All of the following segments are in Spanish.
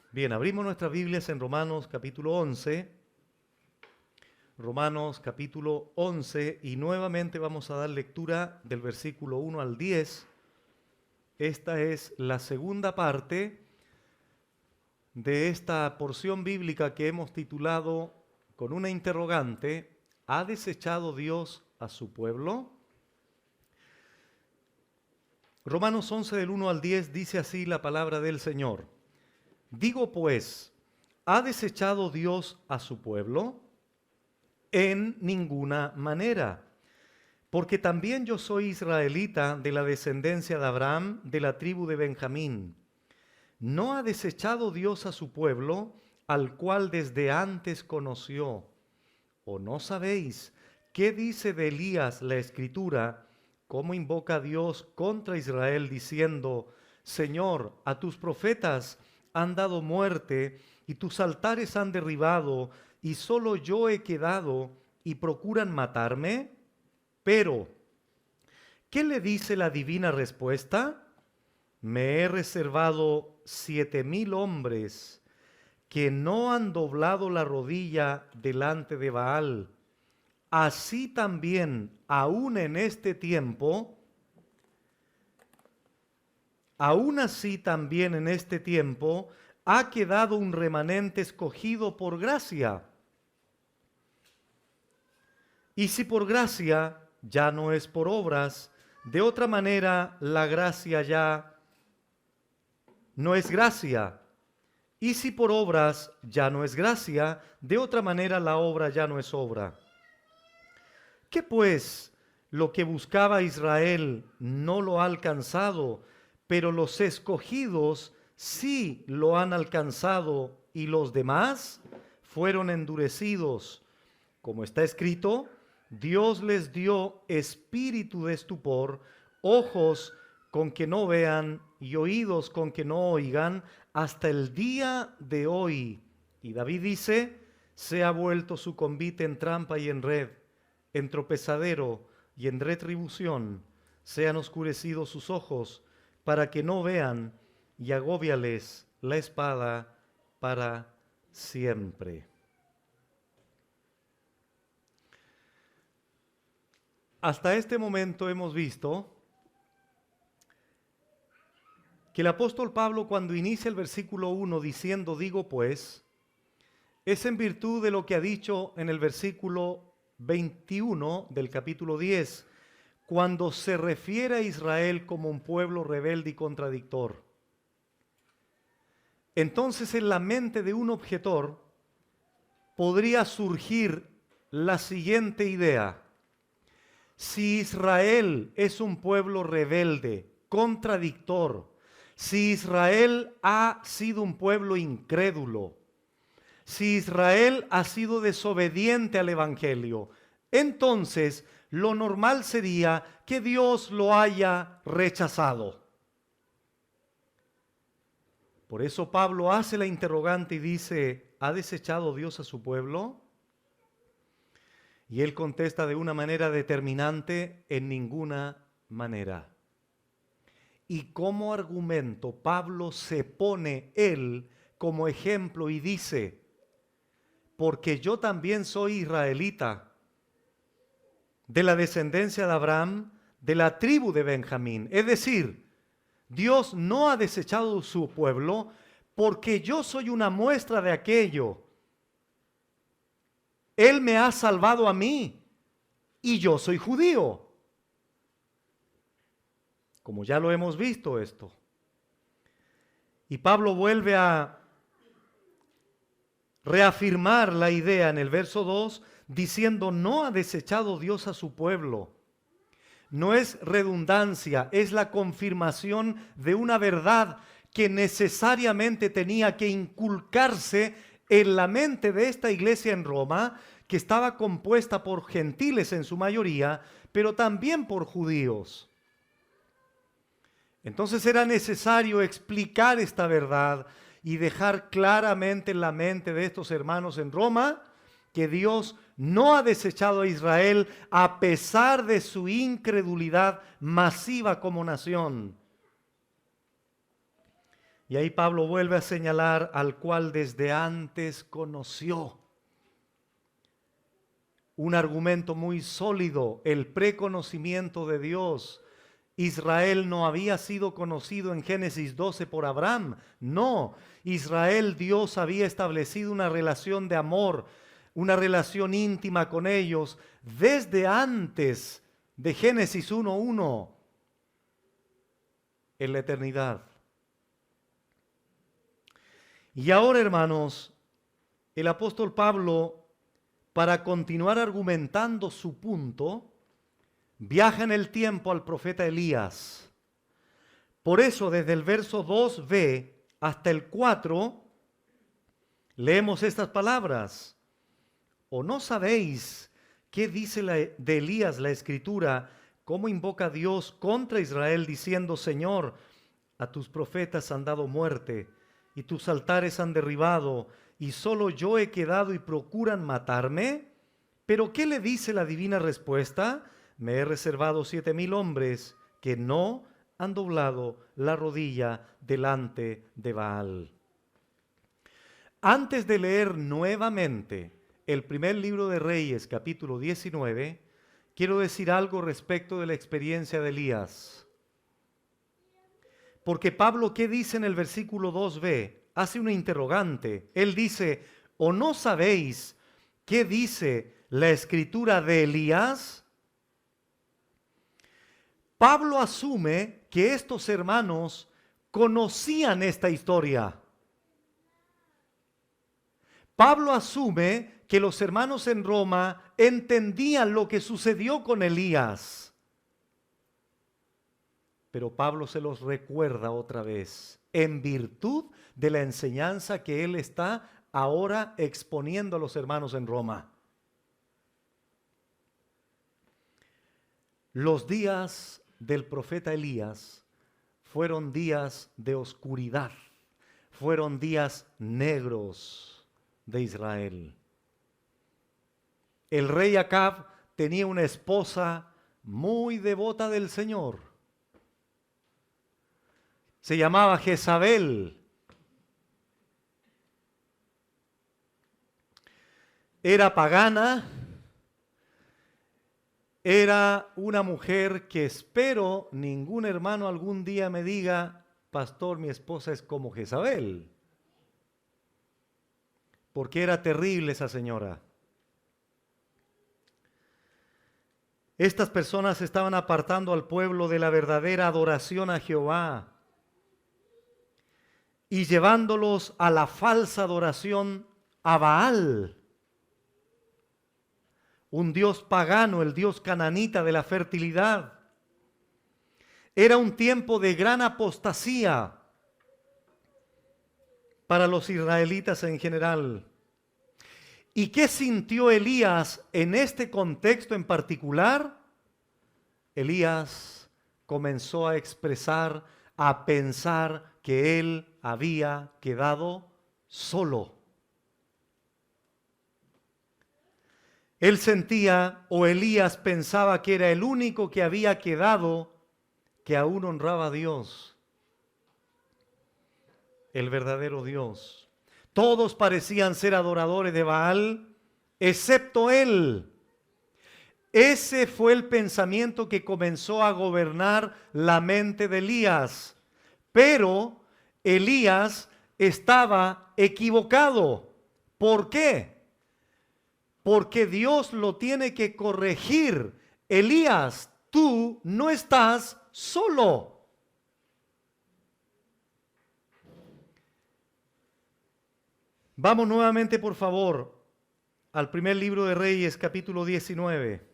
Bien, abrimos nuestras Biblias en Romanos capítulo 11. Romanos capítulo 11 y nuevamente vamos a dar lectura del versículo 1 al 10. Esta es la segunda parte de esta porción bíblica que hemos titulado con una interrogante: ¿ha desechado Dios a su pueblo? Romanos 11 del 1 al 10 dice así la palabra del Señor. Digo pues, ¿ha desechado Dios a su pueblo? En ninguna manera, porque también yo soy israelita de la descendencia de Abraham, de la tribu de Benjamín. ¿No ha desechado Dios a su pueblo, al cual desde antes conoció? ¿O no sabéis qué dice de Elías la Escritura? ¿Cómo invoca a Dios contra Israel diciendo: Señor, a tus profetas han dado muerte y tus altares han derribado, y solo yo he quedado y procuran matarme? Pero, ¿qué le dice la divina respuesta? Me he reservado 7,000 hombres que no han doblado la rodilla delante de Baal. Así también, aún en este tiempo, aún así también en este tiempo, ha quedado un remanente escogido por gracia. Y si por gracia, ya no es por obras. De otra manera, la gracia ya no es gracia. Y si por obras, ya no es gracia. De otra manera, la obra ya no es obra. ¿Qué pues? Lo que buscaba Israel no lo ha alcanzado, pero los escogidos sí lo han alcanzado, y los demás fueron endurecidos. Como está escrito, Dios les dio espíritu de estupor, ojos con que no vean y oídos con que no oigan, hasta el día de hoy. Y David dice: se ha vuelto su convite en trampa y en red, en tropezadero y en retribución. Se han oscurecido sus ojos para que no vean, y agóbiales la espada para siempre. Hasta este momento hemos visto que el apóstol Pablo, cuando inicia el versículo 1 diciendo digo pues, es en virtud de lo que ha dicho en el versículo 21 del capítulo 10, cuando se refiere a Israel como un pueblo rebelde y contradictor. Entonces, en la mente de un objetor podría surgir la siguiente idea: si Israel es un pueblo rebelde, contradictor, si Israel ha sido un pueblo incrédulo, si Israel ha sido desobediente al Evangelio, entonces lo normal sería que Dios lo haya rechazado. Por eso Pablo hace la interrogante y dice: ¿ha desechado Dios a su pueblo? Y él contesta de una manera determinante: en ninguna manera. Y como argumento, Pablo se pone él como ejemplo y dice: porque yo también soy israelita, de la descendencia de Abraham, de la tribu de Benjamín. Es decir, Dios no ha desechado su pueblo porque yo soy una muestra de aquello. Él me ha salvado a mí y yo soy judío. Como ya lo hemos visto esto. Y Pablo vuelve a reafirmar la idea en el verso 2 diciendo: no ha desechado Dios a su pueblo. No es redundancia, es la confirmación de una verdad que necesariamente tenía que inculcarse en la mente de esta iglesia en Roma, que estaba compuesta por gentiles en su mayoría, pero también por judíos. Entonces era necesario explicar esta verdad y dejar claramente en la mente de estos hermanos en Roma que Dios no ha desechado a Israel a pesar de su incredulidad masiva como nación. Y ahí Pablo vuelve a señalar al cual desde antes conoció. Un argumento muy sólido, el preconocimiento de Dios. Israel no había sido conocido en Génesis 12 por Abraham. No, Israel, Dios había establecido una relación de amor, una relación íntima con ellos desde antes de Génesis 1:1 en la eternidad. Y ahora, hermanos, el apóstol Pablo, para continuar argumentando su punto, viaja en el tiempo al profeta Elías. Por eso, desde el verso 2b hasta el 4, leemos estas palabras. ¿O no sabéis qué dice de Elías la Escritura? ¿Cómo invoca a Dios contra Israel diciendo: Señor, a tus profetas han dado muerte y tus altares han derribado, y solo yo he quedado y procuran matarme? ¿Pero qué le dice la divina respuesta? Me he reservado 7,000 hombres que no han doblado la rodilla delante de Baal. Antes de leer nuevamente el primer libro de Reyes, capítulo 19, quiero decir algo respecto de la experiencia de Elías. Porque Pablo, ¿qué dice en el versículo 2b? Hace una interrogante. Él dice: ¿o no sabéis qué dice la Escritura de Elías? Pablo asume que estos hermanos conocían esta historia. Pablo asume que los hermanos en Roma entendían lo que sucedió con Elías. Pero Pablo se los recuerda otra vez, en virtud de la enseñanza que él está ahora exponiendo a los hermanos en Roma. Los días del profeta Elías fueron días de oscuridad, fueron días negros de Israel. El rey Acab tenía una esposa muy devota del Señor. Se llamaba Jezabel. Era pagana. Era una mujer que espero ningún hermano algún día me diga: pastor, mi esposa es como Jezabel. Porque era terrible esa señora. Estas personas estaban apartando al pueblo de la verdadera adoración a Jehová y llevándolos a la falsa adoración a Baal, un dios pagano, el dios cananita de la fertilidad. Era un tiempo de gran apostasía para los israelitas en general. ¿Y qué sintió Elías en este contexto en particular? Elías comenzó a expresar, a pensar que él había quedado solo. Él sentía, o Elías pensaba, que era el único que había quedado que aún honraba a Dios, el verdadero Dios. Todos parecían ser adoradores de Baal, excepto él. Ese fue el pensamiento que comenzó a gobernar la mente de Elías. Pero Elías estaba equivocado. ¿Por qué? Porque Dios lo tiene que corregir. Elías, tú no estás solo. Vamos nuevamente, por favor, al primer libro de Reyes, capítulo 19.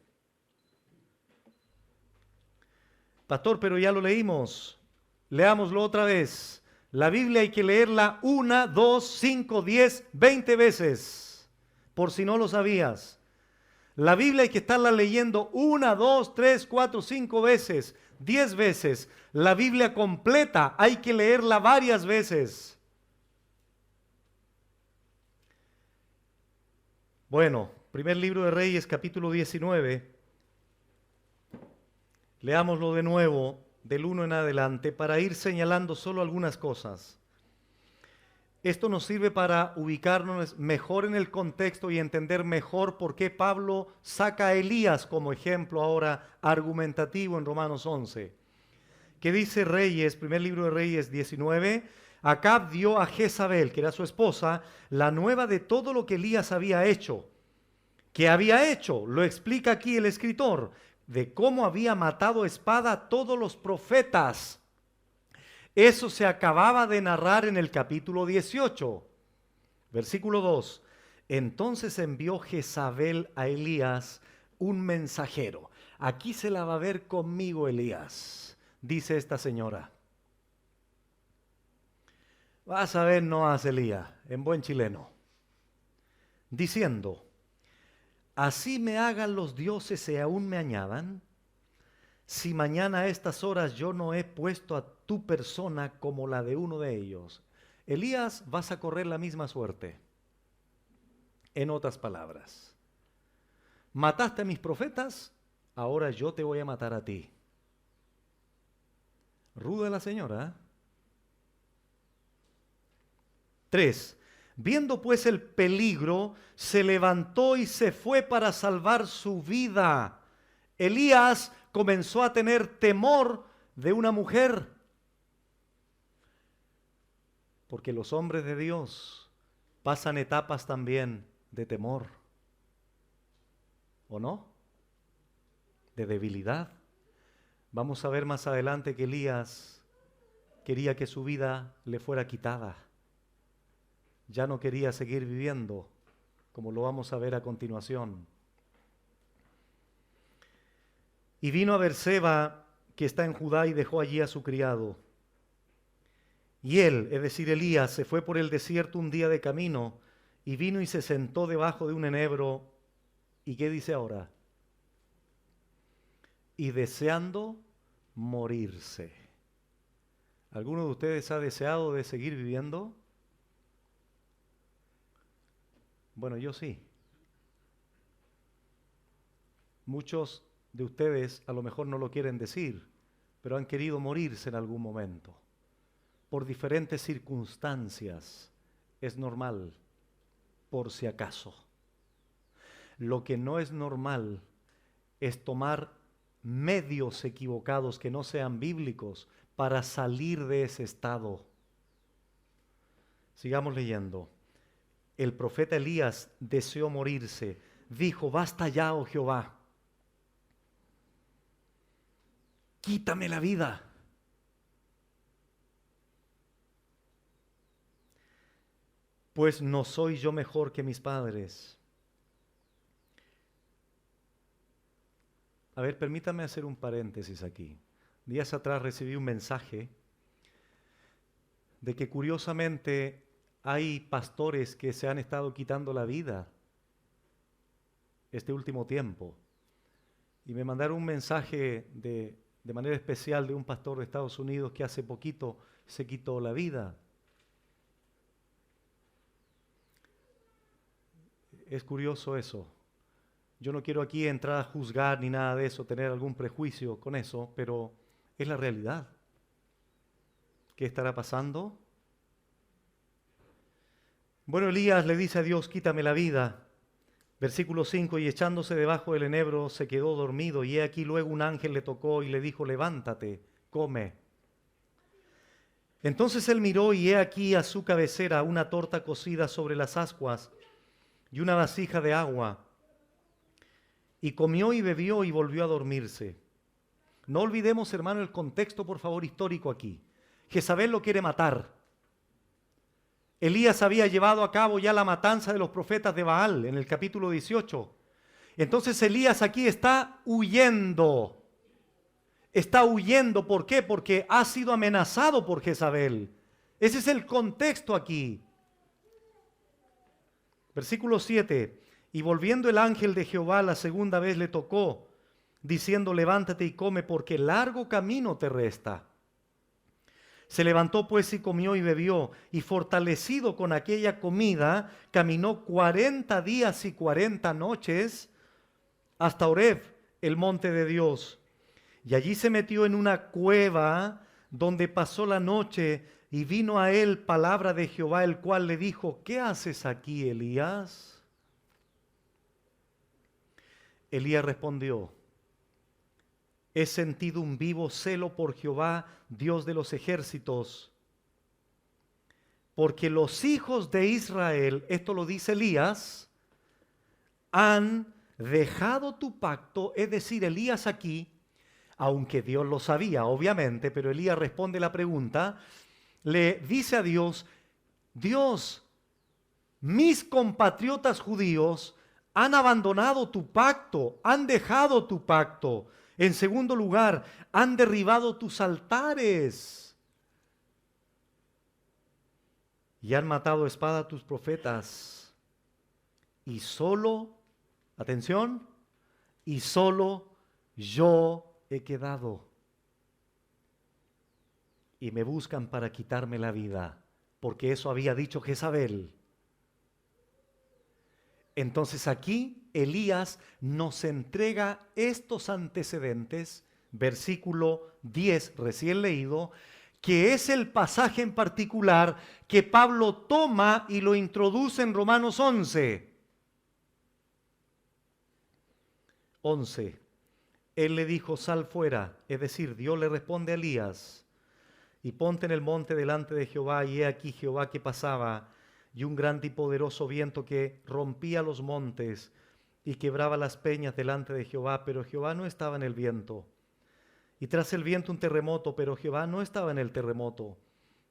Pastor, pero ya lo leímos. Leámoslo otra vez. La Biblia hay que leerla 1, 2, 5, 10, 20 veces, por si no lo sabías. La Biblia hay que estarla leyendo 1, 2, 3, 4, 5 veces, 10 veces. La Biblia completa hay que leerla varias veces. Bueno, primer libro de Reyes, capítulo 19. Leámoslo de nuevo, del 1 en adelante, para ir señalando solo algunas cosas. Esto nos sirve para ubicarnos mejor en el contexto y entender mejor por qué Pablo saca a Elías como ejemplo ahora argumentativo en Romanos 11. ¿Qué dice Reyes, primer libro de Reyes 19? Acab dio a Jezabel, que era su esposa, la nueva de todo lo que Elías había hecho. ¿Qué había hecho? Lo explica aquí el escritor, de cómo había matado a espada a todos los profetas. Eso se acababa de narrar en el capítulo 18, versículo 2. Entonces envió Jezabel a Elías un mensajero. Aquí se la va a ver conmigo, Elías, dice esta señora. Vas a ver, no hace Elías, en buen chileno. Diciendo, así me hagan los dioses y aún me añadan, si mañana a estas horas yo no he puesto a tu persona como la de uno de ellos. Elías, vas a correr la misma suerte. En otras palabras, mataste a mis profetas, ahora yo te voy a matar a ti. Ruda la señora. 3. Viendo pues el peligro, se levantó y se fue para salvar su vida. Elías comenzó a tener temor de una mujer. Porque los hombres de Dios pasan etapas también de temor. ¿O no? De debilidad. Vamos a ver más adelante que Elías quería que su vida le fuera quitada. Ya no quería seguir viviendo, como lo vamos a ver a continuación. Y vino a Berseba, que está en Judá, y dejó allí a su criado. Y él, es decir, Elías, se fue por el desierto un día de camino, y vino y se sentó debajo de un enebro. ¿Y qué dice ahora? Y deseando morirse. ¿Alguno de ustedes ha deseado de seguir viviendo? Bueno, yo sí. Muchos de ustedes a lo mejor no lo quieren decir, pero han querido morirse en algún momento. Por diferentes circunstancias. Es normal, por si acaso. Lo que no es normal es tomar medios equivocados que no sean bíblicos para salir de ese estado. Sigamos leyendo. El profeta Elías deseó morirse. Dijo, basta ya, oh Jehová. Quítame la vida. Pues no soy yo mejor que mis padres. A ver, permítame hacer un paréntesis aquí. Días atrás recibí un mensaje de que curiosamente hay pastores que se han estado quitando la vida este último tiempo. Y me mandaron un mensaje de manera especial de un pastor de Estados Unidos que hace poquito se quitó la vida. Es curioso eso. Yo no quiero aquí entrar a juzgar ni nada de eso, tener algún prejuicio con eso, pero es la realidad. ¿Qué estará pasando? Bueno, Elías le dice a Dios, quítame la vida. Versículo 5, y echándose debajo del enebro se quedó dormido, y he aquí luego un ángel le tocó y le dijo, levántate, come. Entonces él miró y he aquí a su cabecera una torta cocida sobre las ascuas y una vasija de agua. Y comió y bebió y volvió a dormirse. No olvidemos, hermano, el contexto, por favor, histórico aquí. Jezabel lo quiere matar. Elías había llevado a cabo ya la matanza de los profetas de Baal en el capítulo 18. Entonces Elías aquí está huyendo. Está huyendo, ¿por qué? Porque ha sido amenazado por Jezabel. Ese es el contexto aquí. Versículo 7. Y volviendo el ángel de Jehová la segunda vez le tocó, diciendo, levántate y come, porque largo camino te resta. Se levantó pues y comió y bebió, y fortalecido con aquella comida, caminó 40 días y 40 noches hasta Horeb, el monte de Dios. Y allí se metió en una cueva donde pasó la noche, Y vino a él palabra de Jehová, el cual le dijo, ¿qué haces aquí, Elías? Elías respondió, he sentido un vivo celo por Jehová, Dios de los ejércitos, porque los hijos de Israel, esto lo dice Elías, han dejado tu pacto, es decir, Elías aquí, aunque Dios lo sabía, obviamente, pero Elías responde la pregunta, le dice a Dios, Dios, mis compatriotas judíos han abandonado tu pacto, han dejado tu pacto. En segundo lugar, han derribado tus altares y han matado a espada a tus profetas. Y solo, atención, y solo yo he quedado. Y me buscan para quitarme la vida, porque eso había dicho Jezabel. Entonces aquí Elías nos entrega estos antecedentes, versículo 10 recién leído, que es el pasaje en particular que Pablo toma y lo introduce en Romanos 11. 11. Él le dijo, sal fuera, es decir, Dios le responde a Elías, y ponte en el monte delante de Jehová, y he aquí Jehová que pasaba, y un grande y poderoso viento que rompía los montes y quebraba las peñas delante de Jehová, pero Jehová no estaba en el viento. Y tras el viento un terremoto, pero Jehová no estaba en el terremoto.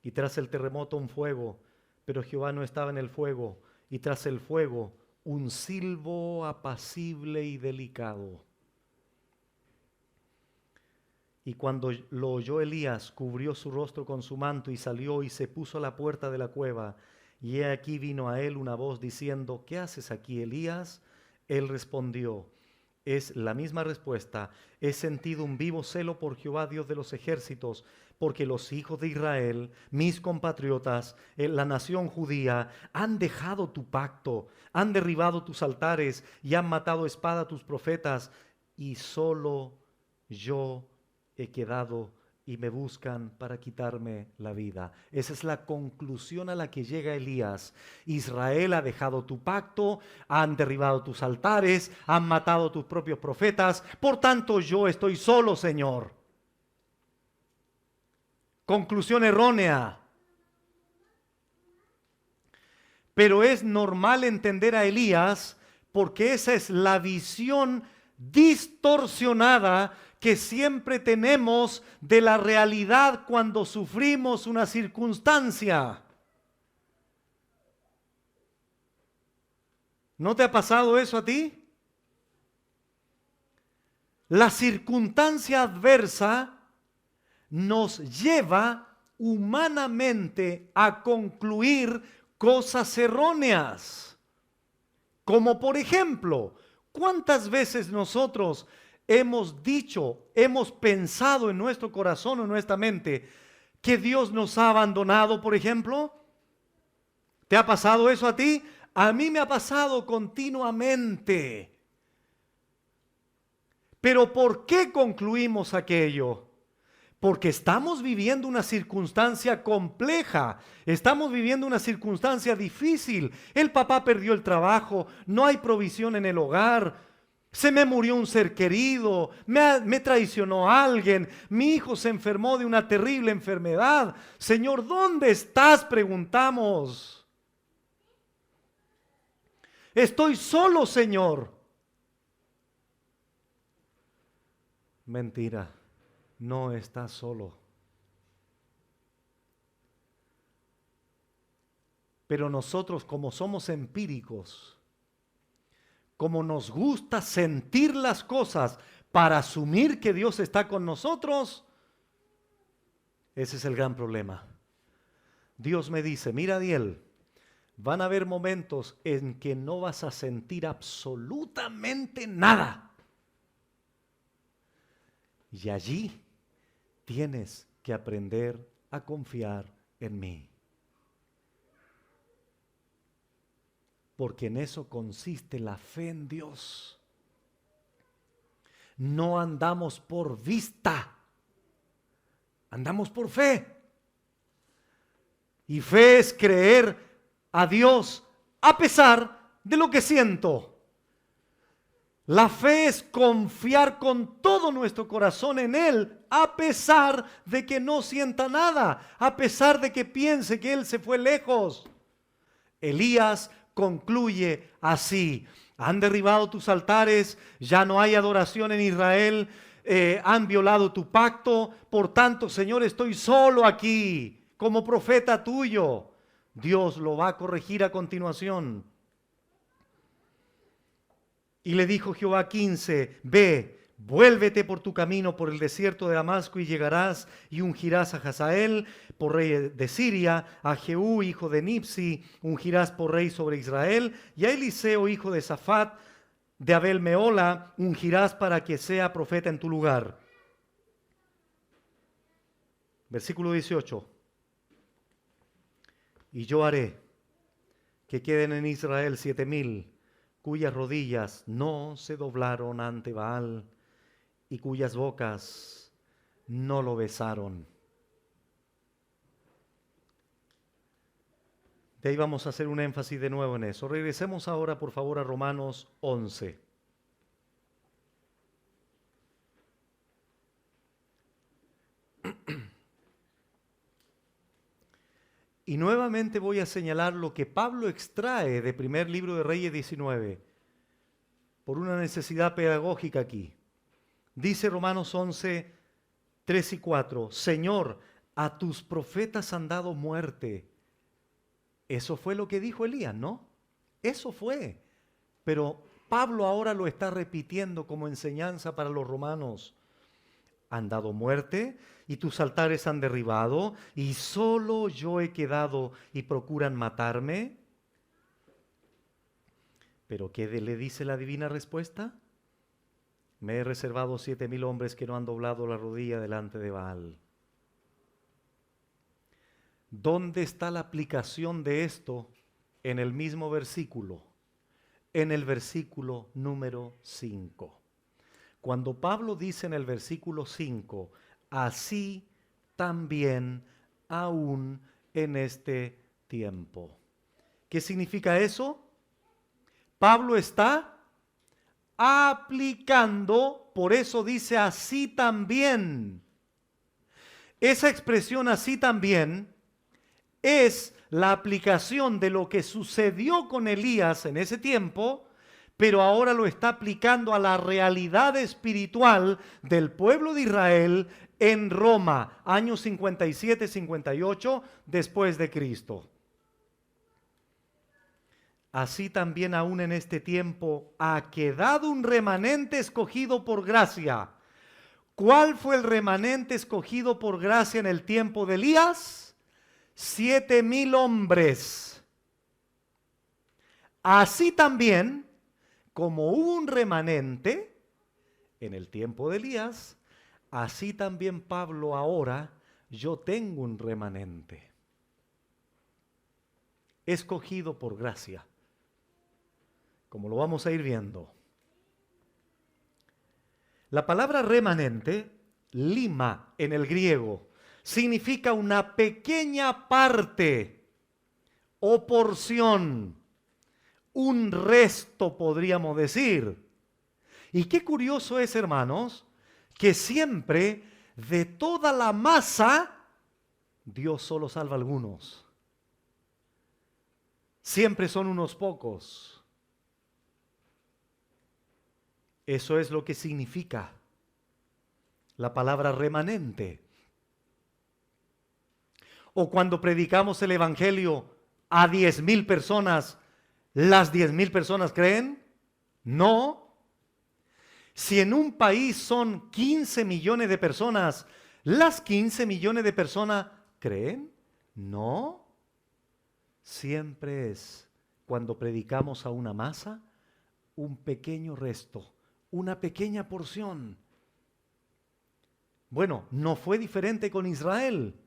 Y tras el terremoto un fuego, pero Jehová no estaba en el fuego. Y tras el fuego un silbo apacible y delicado. Y cuando lo oyó Elías, cubrió su rostro con su manto y salió y se puso a la puerta de la cueva. Y he aquí vino a él una voz diciendo, ¿qué haces aquí, Elías? Él respondió, es la misma respuesta, he sentido un vivo celo por Jehová, Dios de los ejércitos, porque los hijos de Israel, mis compatriotas, la nación judía, han dejado tu pacto, han derribado tus altares y han matado a espada a tus profetas, y solo yo he quedado y me buscan para quitarme la vida. Esa es la conclusión a la que llega Elías. Israel ha dejado tu pacto, han derribado tus altares, han matado a tus propios profetas, por tanto yo estoy solo, Señor. Conclusión errónea. Pero es normal entender a Elías porque esa es la visión distorsionada que siempre tenemos de la realidad cuando sufrimos una circunstancia. ¿No te ha pasado eso a ti? La circunstancia adversa nos lleva humanamente a concluir cosas erróneas. Como por ejemplo, ¿cuántas veces nosotros hemos dicho, hemos pensado en nuestro corazón o en nuestra mente que Dios nos ha abandonado, por ejemplo? ¿Te ha pasado eso a ti? A mí me ha pasado continuamente. Pero ¿por qué concluimos aquello? Porque estamos viviendo una circunstancia compleja, estamos viviendo una circunstancia difícil. El papá perdió el trabajo, no hay provisión en el hogar, se me murió un ser querido, me traicionó alguien, mi hijo se enfermó de una terrible enfermedad. Señor, ¿dónde estás? Preguntamos. Estoy solo, Señor. Mentira. No estás solo. Pero nosotros, como somos empíricos, como nos gusta sentir las cosas para asumir que Dios está con nosotros, ese es el gran problema. Dios me dice, mira, Adiel, van a haber momentos en que no vas a sentir absolutamente nada. Y allí tienes que aprender a confiar en mí. Porque en eso consiste la fe en Dios. No andamos por vista, andamos por fe. Y fe es creer a Dios a pesar de lo que siento. La fe es confiar con todo nuestro corazón en Él, a pesar de que no sienta nada, a pesar de que piense que Él se fue lejos. Elías concluye así: han derribado tus altares, ya no hay adoración en Israel, han violado tu pacto, por tanto, Señor, estoy solo aquí como profeta tuyo. Dios lo va a corregir a continuación. Y le dijo Jehová 15, ve, vuélvete por tu camino por el desierto de Damasco y llegarás y ungirás a Hazael por rey de Siria, a Jehú hijo de Nipsi ungirás por rey sobre Israel, y a Eliseo hijo de Safat de Abel Meola ungirás para que sea profeta en tu lugar. Versículo 18. Y yo haré que queden en Israel 7,000 cuyas rodillas no se doblaron ante Baal y cuyas bocas no lo besaron. De ahí vamos a hacer un énfasis de nuevo en eso. Regresemos ahora, por favor, a Romanos 11. Y nuevamente voy a señalar lo que Pablo extrae de primer libro de Reyes 19, por una necesidad pedagógica aquí. Dice Romanos 11, 3 y 4, Señor, a tus profetas han dado muerte. Eso fue lo que dijo Elías, ¿no? Eso fue. Pero Pablo ahora lo está repitiendo como enseñanza para los romanos. Han dado muerte y tus altares han derribado y solo yo he quedado y procuran matarme. ¿Pero qué le dice la divina respuesta? Me he reservado 7,000 hombres que no han doblado la rodilla delante de Baal. ¿Dónde está la aplicación de esto? En el mismo versículo, en el versículo número 5. Cuando Pablo dice en el versículo 5, así también aún en este tiempo. ¿Qué significa eso? Pablo está aplicando, por eso dice así también. Esa expresión así también es la aplicación de lo que sucedió con Elías en ese tiempo, pero ahora lo está aplicando a la realidad espiritual del pueblo de Israel en Roma, años 57-58 después de Cristo. Así también aún en este tiempo ha quedado un remanente escogido por gracia. ¿Cuál fue el remanente escogido por gracia en el tiempo de Elías? 7,000 hombres. Así también, como hubo un remanente en el tiempo de Elías, así también Pablo ahora, yo tengo un remanente. Escogido por gracia. Como lo vamos a ir viendo. La palabra remanente, lima en el griego, significa una pequeña parte o porción, un resto podríamos decir. Y qué curioso es, hermanos, que siempre de toda la masa, Dios solo salva a algunos. Siempre son unos pocos. Eso es lo que significa la palabra remanente. O cuando predicamos el evangelio a 10,000 personas, ¿las 10,000 personas creen? No. Si en un país son 15 millones de personas, ¿las 15 millones de personas creen? No. Siempre es, cuando predicamos a una masa, un pequeño resto, una pequeña porción. Bueno, no fue diferente con Israel.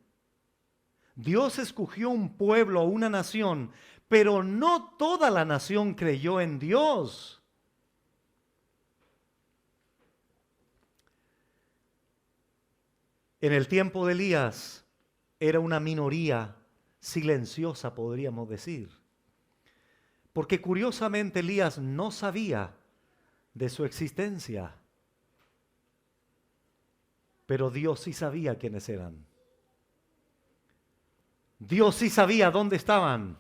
Dios escogió un pueblo, una nación, pero no toda la nación creyó en Dios. En el tiempo de Elías era una minoría, silenciosa, podríamos decir. Porque curiosamente Elías no sabía de su existencia, pero Dios sí sabía quiénes eran. Dios sí sabía dónde estaban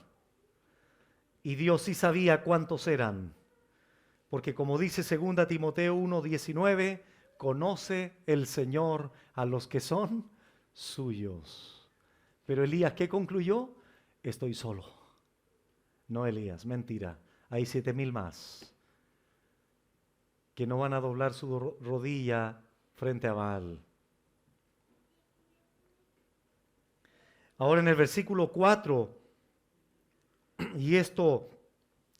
y Dios sí sabía cuántos eran. Porque como dice 2 Timoteo 1:19, conoce el Señor a los que son suyos. Pero Elías, ¿qué concluyó? Estoy solo. No, Elías, mentira. Hay 7,000 más que no van a doblar su rodilla frente a Baal. Ahora en el versículo 4, y esto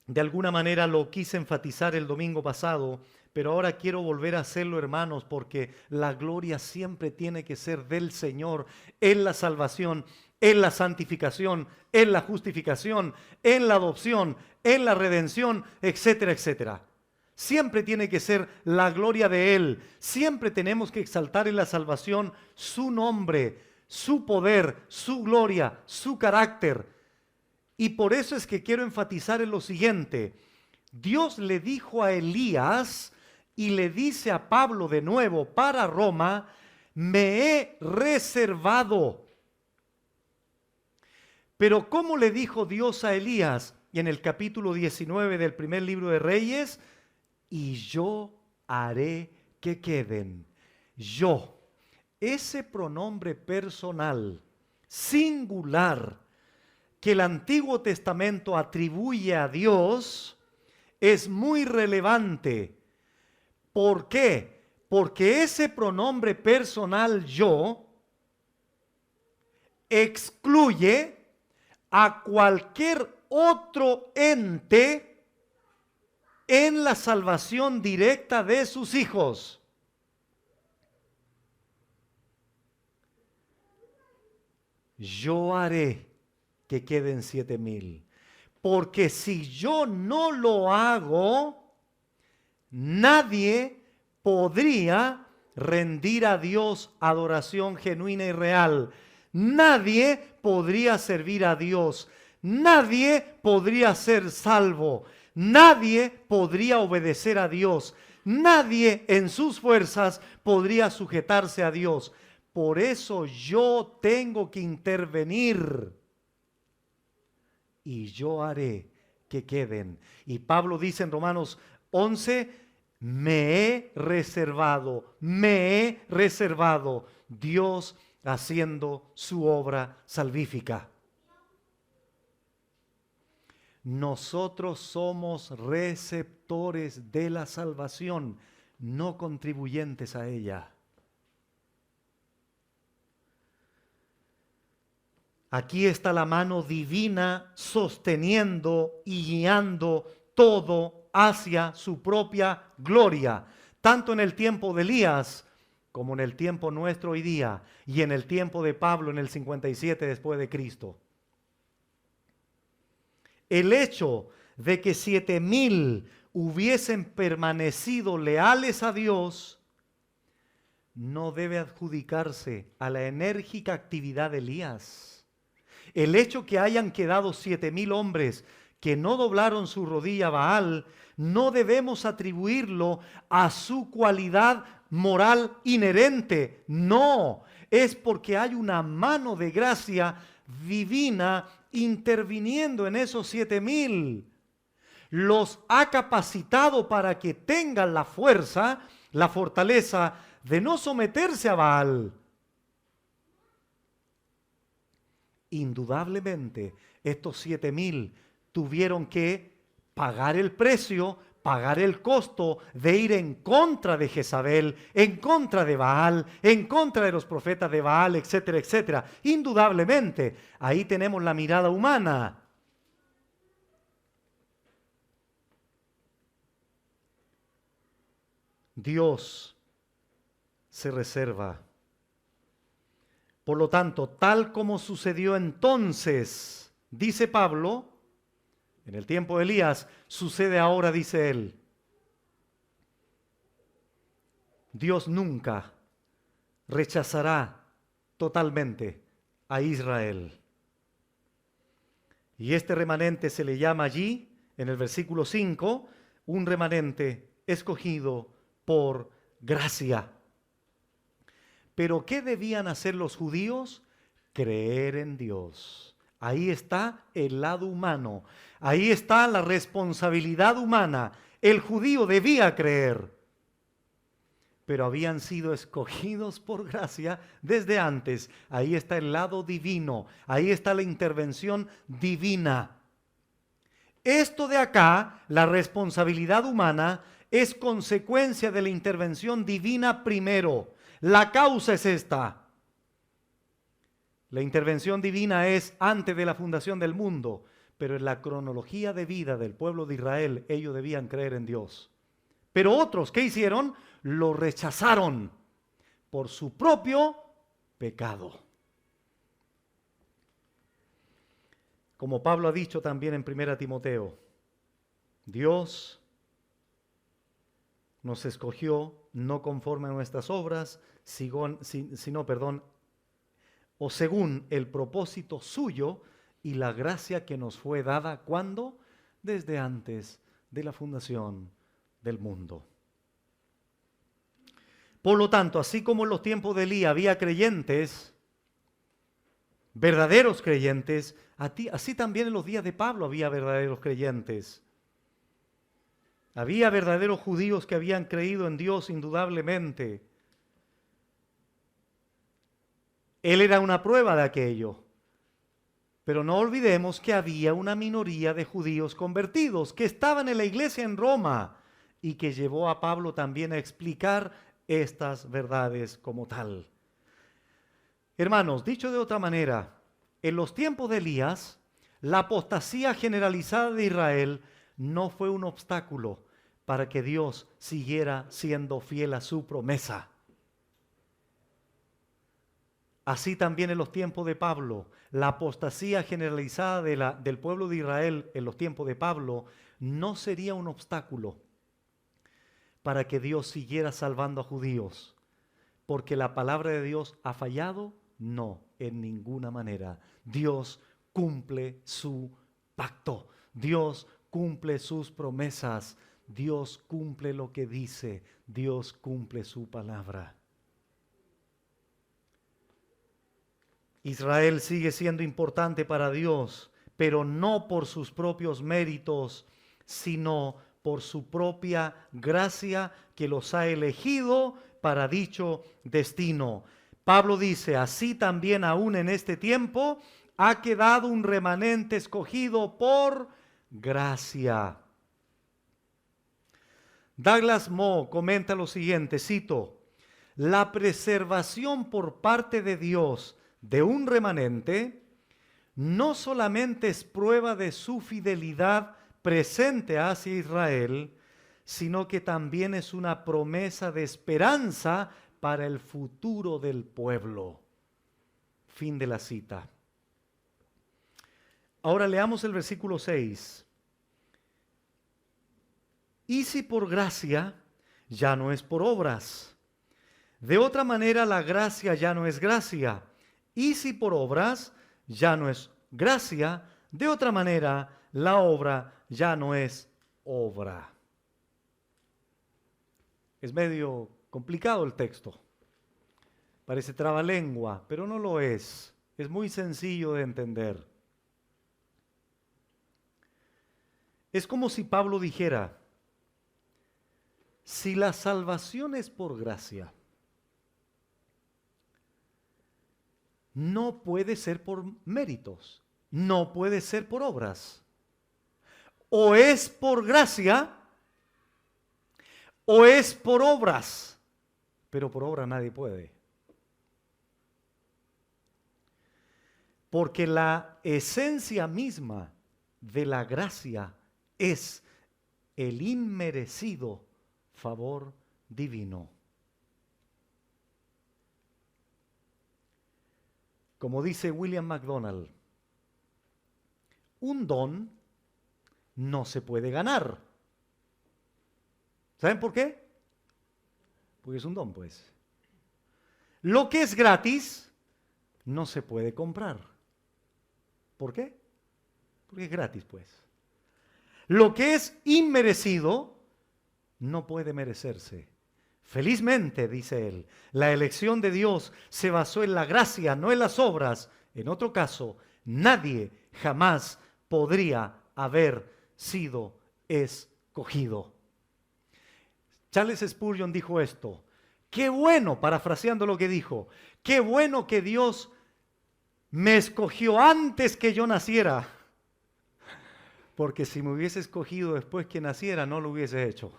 de alguna manera lo quise enfatizar el domingo pasado, pero ahora quiero volver a hacerlo, hermanos, porque la gloria siempre tiene que ser del Señor en la salvación, en la santificación, en la justificación, en la adopción, en la redención, etcétera, etcétera. Siempre tiene que ser la gloria de Él. Siempre tenemos que exaltar en la salvación su nombre, su poder, su gloria, su carácter. Y por eso es que quiero enfatizar en lo siguiente. Dios le dijo a Elías y le dice a Pablo de nuevo para Roma, me he reservado. Pero ¿cómo le dijo Dios a Elías? Y en el capítulo 19 del primer libro de Reyes, y yo haré que queden. Yo, ese pronombre personal, singular, que el Antiguo Testamento atribuye a Dios, es muy relevante. ¿Por qué? Porque ese pronombre personal yo excluye a cualquier otro ente en la salvación directa de sus hijos. Yo haré que queden 7,000. Porque si yo no lo hago, nadie podría rendir a Dios adoración genuina y real. Nadie podría servir a Dios. Nadie podría ser salvo. Nadie podría obedecer a Dios. Nadie en sus fuerzas podría sujetarse a Dios. Por eso yo tengo que intervenir. Y yo haré que queden. Y Pablo dice en Romanos 11, me he reservado, Dios haciendo su obra salvífica. Nosotros somos receptores de la salvación, no contribuyentes a ella. Aquí está la mano divina sosteniendo y guiando todo hacia su propia gloria, tanto en el tiempo de Elías como en el tiempo nuestro hoy día y en el tiempo de Pablo en el 57 después de Cristo. El hecho de que 7,000 hubiesen permanecido leales a Dios no debe adjudicarse a la enérgica actividad de Elías. El hecho que hayan quedado 7,000 hombres que no doblaron su rodilla a Baal, no debemos atribuirlo a su cualidad moral inherente. No, es porque hay una mano de gracia divina interviniendo en esos 7,000. Los ha capacitado para que tengan la fuerza, la fortaleza de no someterse a Baal. Indudablemente, estos 7,000 tuvieron que pagar el precio, pagar el costo de ir en contra de Jezabel, en contra de Baal, en contra de los profetas de Baal, etcétera, etcétera. Indudablemente, ahí tenemos la mirada humana. Dios se reserva. Por lo tanto, tal como sucedió entonces, dice Pablo, en el tiempo de Elías, sucede ahora, dice él. Dios nunca rechazará totalmente a Israel. Y este remanente se le llama allí, en el versículo 5, un remanente escogido por gracia. ¿Pero qué debían hacer los judíos? Creer en Dios. Ahí está el lado humano. Ahí está la responsabilidad humana. El judío debía creer, pero habían sido escogidos por gracia desde antes. Ahí está el lado divino. Ahí está la intervención divina. Esto de acá, la responsabilidad humana, es consecuencia de la intervención divina primero. La causa es esta. La intervención divina es antes de la fundación del mundo, pero en la cronología de vida del pueblo de Israel, ellos debían creer en Dios. Pero otros, ¿qué hicieron? Lo rechazaron por su propio pecado. Como Pablo ha dicho también en 1 Timoteo, Dios nos escogió no conforme a nuestras obras, sino, o según el propósito suyo y la gracia que nos fue dada, ¿cuándo? Desde antes de la fundación del mundo. Por lo tanto, así como en los tiempos de Elías había creyentes, verdaderos creyentes, así también en los días de Pablo había verdaderos creyentes. Había verdaderos judíos que habían creído en Dios indudablemente. Él era una prueba de aquello. Pero no olvidemos que había una minoría de judíos convertidos que estaban en la iglesia en Roma y que llevó a Pablo también a explicar estas verdades como tal. Hermanos, dicho de otra manera, en los tiempos de Elías, la apostasía generalizada de Israel no fue un obstáculo para que Dios siguiera siendo fiel a su promesa. Así también en los tiempos de Pablo, la apostasía generalizada del pueblo de Israel en los tiempos de Pablo no sería un obstáculo para que Dios siguiera salvando a judíos, porque la palabra de Dios ha fallado. No, en ninguna manera. Dios cumple su pacto. Dios cumple sus promesas. Dios cumple lo que dice. Dios cumple su palabra. Israel sigue siendo importante para Dios, pero no por sus propios méritos, sino por su propia gracia que los ha elegido para dicho destino. Pablo dice, así también aún en este tiempo ha quedado un remanente escogido por gracia. Douglas Moe comenta lo siguiente, cito, la preservación por parte de Dios de un remanente no solamente es prueba de su fidelidad presente hacia Israel, sino que también es una promesa de esperanza para el futuro del pueblo. Fin de la cita. Ahora leamos el versículo 6. Y si por gracia, ya no es por obras. De otra manera, la gracia ya no es gracia. Y si por obras, ya no es gracia. De otra manera, la obra ya no es obra. Es medio complicado el texto. Parece trabalengua, pero no lo es. Es muy sencillo de entender. Es como si Pablo dijera, si la salvación es por gracia, no puede ser por méritos, no puede ser por obras. O es por gracia, o es por obras, pero por obra nadie puede. Porque la esencia misma de la gracia es el inmerecido favor divino. Como dice William MacDonald, un don no se puede ganar. ¿Saben por qué? Porque es un don, pues. Lo que es gratis no se puede comprar. ¿Por qué? porque es gratis, pues. Lo que es inmerecido no puede merecerse. Felizmente, dice él, la elección de Dios se basó en la gracia, no en las obras. En otro caso, nadie jamás podría haber sido escogido. Charles Spurgeon dijo esto: qué bueno, parafraseando lo que dijo, qué bueno que Dios me escogió antes que yo naciera, porque si me hubiese escogido después que naciera, no lo hubiese hecho.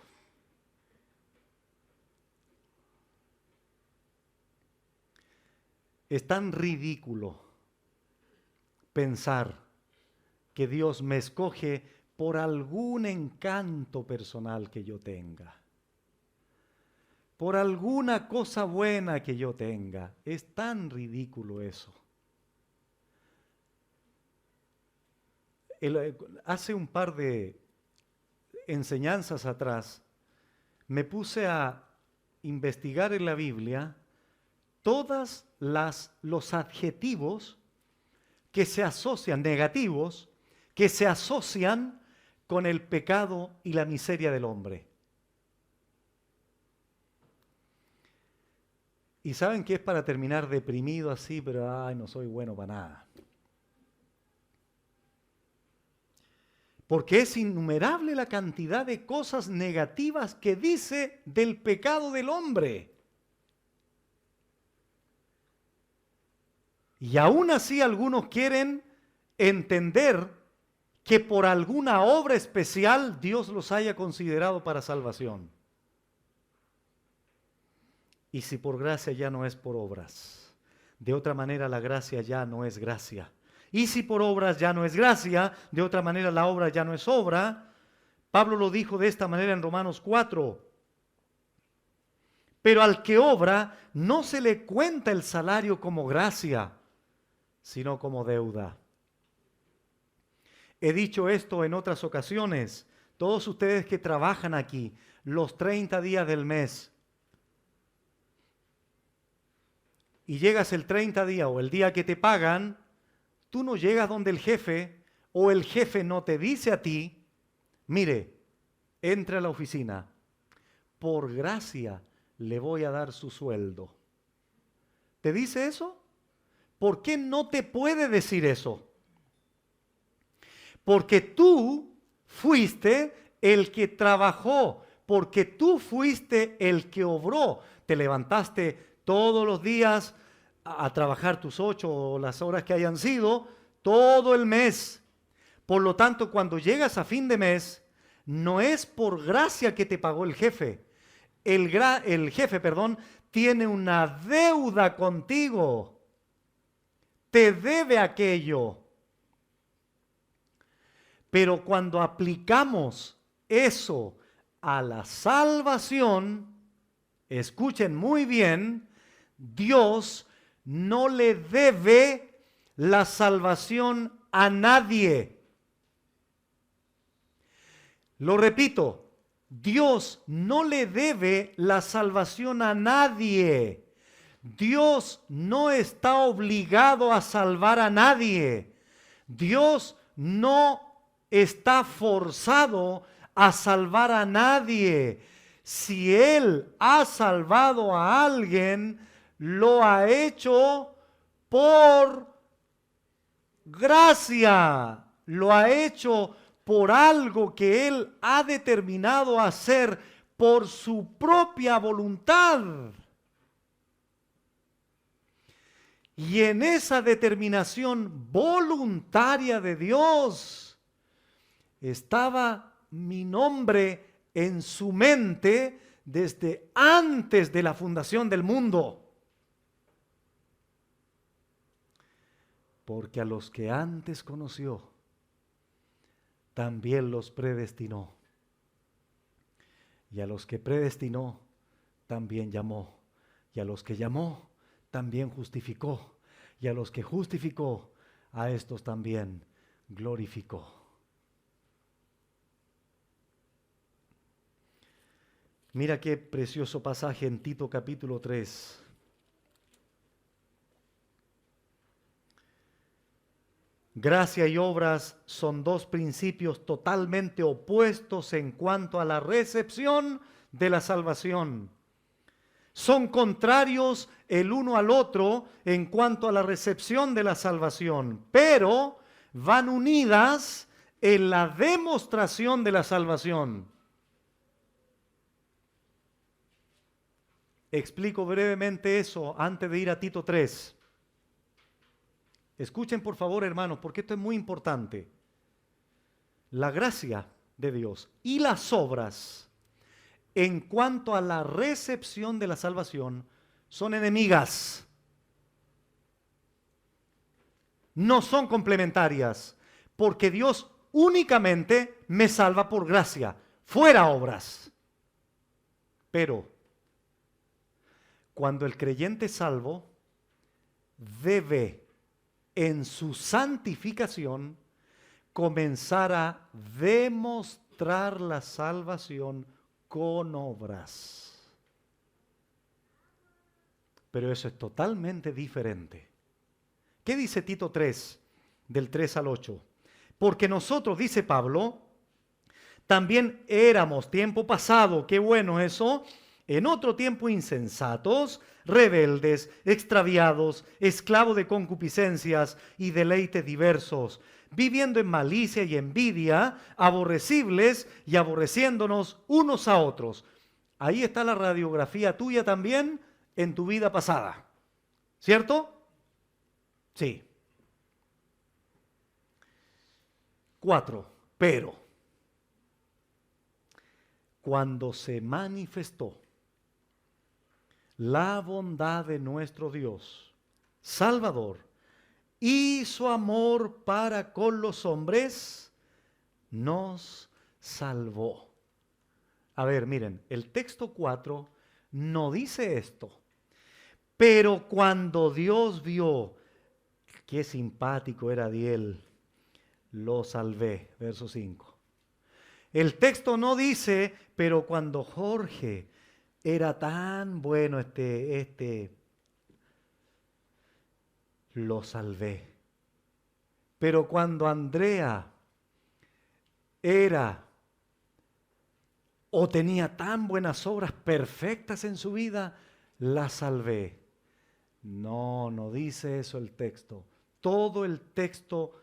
Es tan ridículo pensar que Dios me escoge por algún encanto personal que yo tenga, por alguna cosa buena que yo tenga. Es tan ridículo eso. Hace un par de enseñanzas atrás me puse a investigar en la Biblia todos los adjetivos que se asocian, negativos, que se asocian con el pecado y la miseria del hombre. Y saben que es para terminar deprimido así, pero ay, no soy bueno para nada. Porque es innumerable la cantidad de cosas negativas que dice del pecado del hombre. Y aún así algunos quieren entender que por alguna obra especial Dios los haya considerado para salvación. Y si por gracia ya no es por obras. De otra manera la gracia ya no es gracia. Y si por obras ya no es gracia, de otra manera la obra ya no es obra. Pablo lo dijo de esta manera en Romanos 4. Pero al que obra no se le cuenta el salario como gracia, sino como deuda. He dicho esto en otras ocasiones. Todos ustedes que trabajan aquí, los 30 días del mes, y llegas el 30 día o el día que te pagan, tú no llegas donde el jefe, o el jefe no te dice a ti, mire, entre a la oficina, por gracia le voy a dar su sueldo. ¿Te dice eso? ¿Por qué no te puede decir eso? Porque tú fuiste el que trabajó, porque tú fuiste el que obró. Te levantaste todos los días a trabajar tus 8 o las horas que hayan sido, todo el mes. Por lo tanto, cuando llegas a fin de mes, no es por gracia que te pagó el jefe. El jefe, tiene una deuda contigo. Te debe aquello. Pero cuando aplicamos eso a la salvación, escuchen muy bien, Dios no le debe la salvación a nadie. Lo repito, Dios no le debe la salvación a nadie. Dios no está obligado a salvar a nadie. Dios no está forzado a salvar a nadie. Si Él ha salvado a alguien, lo ha hecho por gracia. Lo ha hecho por algo que Él ha determinado hacer por su propia voluntad. Y en esa determinación voluntaria de Dios estaba mi nombre en su mente desde antes de la fundación del mundo. Porque a los que antes conoció, también los predestinó. Y a los que predestinó, también llamó. Y a los que llamó, también justificó. Y a los que justificó, a estos también glorificó. Mira qué precioso pasaje en Tito capítulo 3. Gracia y obras son dos principios totalmente opuestos en cuanto a la recepción de la salvación. Son contrarios el uno al otro en cuanto a la recepción de la salvación, pero van unidas en la demostración de la salvación. Explico brevemente eso antes de ir a Tito 3. Escuchen por favor, hermanos, porque esto es muy importante. La gracia de Dios y las obras en cuanto a la recepción de la salvación son enemigas. No son complementarias, porque Dios únicamente me salva por gracia, fuera obras. Pero cuando el creyente es salvo, debe en su santificación comenzar a demostrar la salvación con obras. Pero eso es totalmente diferente. ¿Qué dice Tito 3, del 3 al 8? Porque nosotros, dice Pablo, también éramos tiempo pasado, qué bueno eso, en otro tiempo insensatos, rebeldes, extraviados, esclavos de concupiscencias y deleites diversos, viviendo en malicia y envidia, aborrecibles y aborreciéndonos unos a otros. Ahí está la radiografía tuya también en tu vida pasada, ¿cierto? Sí. 4. Pero cuando se manifestó la bondad de nuestro Dios, Salvador, y su amor para con los hombres, nos salvó. A ver, miren, el texto 4 no dice esto. Pero cuando Dios vio qué simpático era Adiel, lo salvé. Verso 5. El texto no dice, pero cuando Jorge era tan bueno, lo salvé. Pero cuando Andrea era o tenía tan buenas obras perfectas en su vida, la salvé. No, no dice eso el texto. Todo el texto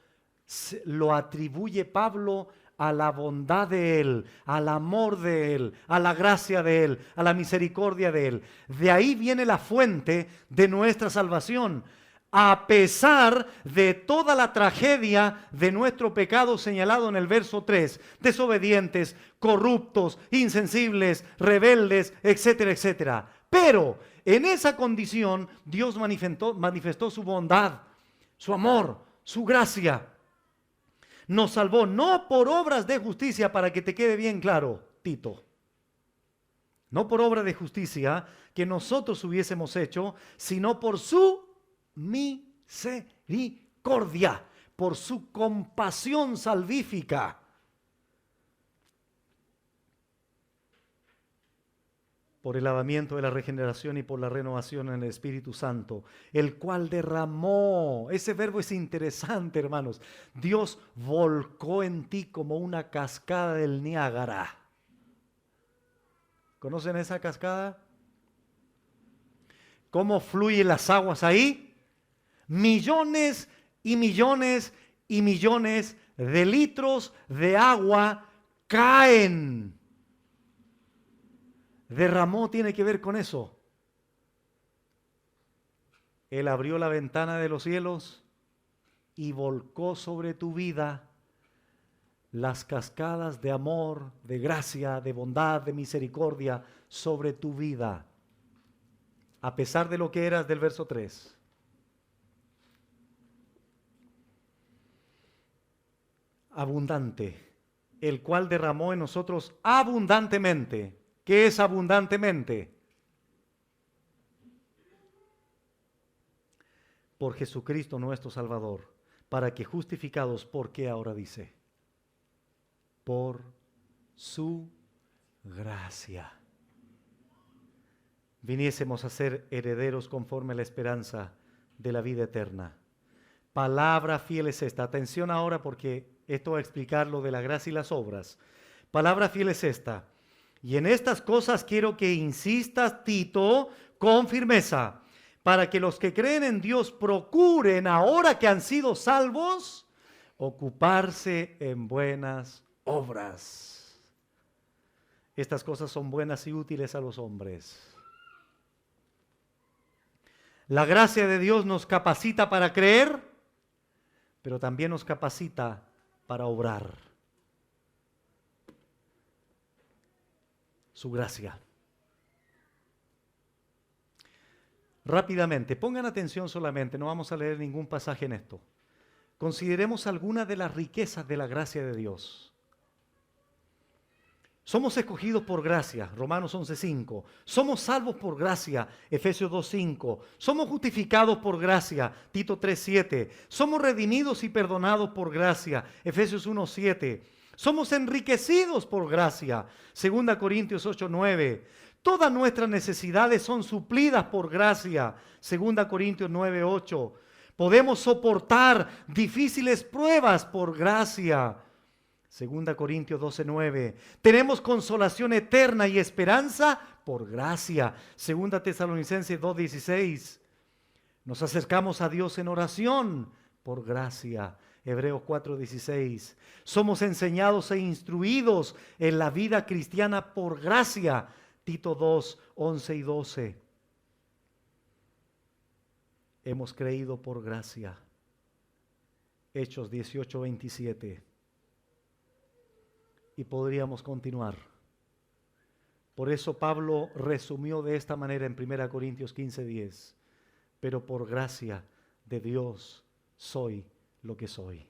lo atribuye Pablo a la bondad de Él, al amor de Él, a la gracia de Él, a la misericordia de Él. De ahí viene la fuente de nuestra salvación. A pesar de toda la tragedia de nuestro pecado señalado en el verso 3, desobedientes, corruptos, insensibles, rebeldes, etcétera, etcétera. Pero en esa condición Dios manifestó su bondad, su amor, su gracia. Nos salvó no por obras de justicia, para que te quede bien claro, Tito. No por obra de justicia que nosotros hubiésemos hecho, sino por su misericordia, por su compasión salvífica. Por el lavamiento de la regeneración y por la renovación en el Espíritu Santo, el cual derramó, ese verbo es interesante, hermanos, Dios volcó en ti como una cascada del Niágara. ¿Conocen esa cascada? ¿Cómo fluyen las aguas ahí? Millones y millones y millones de litros de agua caen. Derramó tiene que ver con eso. Él abrió la ventana de los cielos y volcó sobre tu vida las cascadas de amor, de gracia, de bondad, de misericordia sobre tu vida, a pesar de lo que eras del verso 3. Abundante, el cual derramó en nosotros abundantemente. ¿Qué es abundantemente? Por Jesucristo nuestro Salvador, para que justificados, ¿por qué ahora dice? Por su gracia, viniésemos a ser herederos conforme a la esperanza de la vida eterna. Palabra fiel es esta. Atención ahora porque esto va a explicar lo de la gracia y las obras. Palabra fiel es esta. Y en estas cosas quiero que insistas, Tito, con firmeza, para que los que creen en Dios procuren, ahora que han sido salvos, ocuparse en buenas obras. Estas cosas son buenas y útiles a los hombres. La gracia de Dios nos capacita para creer, pero también nos capacita para obrar. Su gracia. Rápidamente, pongan atención solamente, no vamos a leer ningún pasaje en esto. Consideremos algunas de las riquezas de la gracia de Dios. Somos escogidos por gracia, Romanos 11:5. Somos salvos por gracia, Efesios 2:5. Somos justificados por gracia, Tito 3:7. Somos redimidos y perdonados por gracia, Efesios 1:7. Somos enriquecidos por gracia, 2 Corintios 8:9. Todas nuestras necesidades son suplidas por gracia, 2 Corintios 9:8. Podemos soportar difíciles pruebas por gracia, 2 Corintios 12:9. Tenemos consolación eterna y esperanza por gracia, 2 Tesalonicenses 2:16. Nos acercamos a Dios en oración por gracia, Hebreos 4:16. Somos enseñados e instruidos en la vida cristiana por gracia, Tito 2:11 y 12. Hemos creído por gracia, Hechos 18:27. Y podríamos continuar. Por eso Pablo resumió de esta manera en 1 Corintios 15:10. Pero por gracia de Dios soy lo que soy.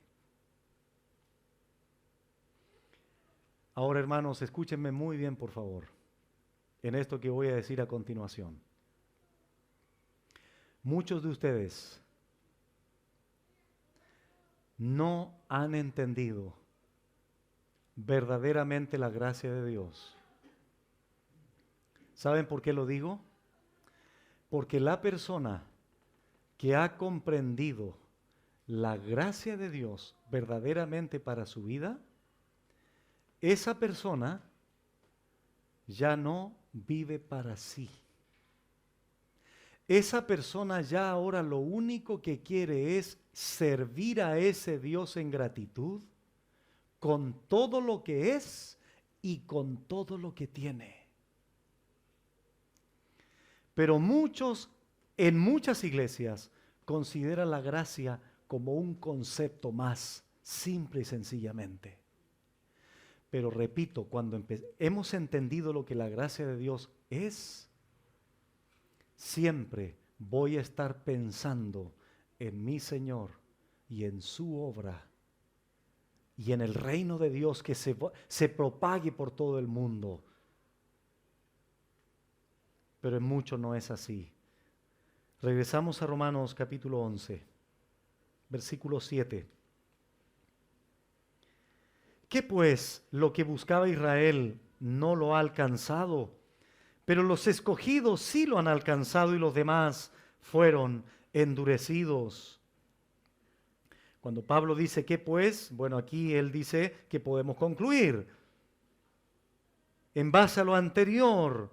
Ahora, hermanos, escúchenme muy bien, por favor, en esto que voy a decir a continuación. Muchos de ustedes no han entendido verdaderamente la gracia de Dios. ¿Saben por qué lo digo? Porque la persona que ha comprendido la gracia de Dios verdaderamente para su vida, esa persona ya no vive para sí. Esa persona ya ahora lo único que quiere es servir a ese Dios en gratitud con todo lo que es y con todo lo que tiene. Pero muchos, en muchas iglesias, consideran la gracia como un concepto más, simple y sencillamente. Pero repito, cuando hemos entendido lo que la gracia de Dios es, siempre voy a estar pensando en mi Señor y en su obra y en el reino de Dios que se propague por todo el mundo. Pero en mucho no es así. Regresamos a Romanos capítulo 11, versículo 7. ¿Qué pues lo que buscaba Israel no lo ha alcanzado? Pero los escogidos sí lo han alcanzado y los demás fueron endurecidos. Cuando Pablo dice ¿qué pues? Bueno, aquí él dice que podemos concluir. En base a lo anterior,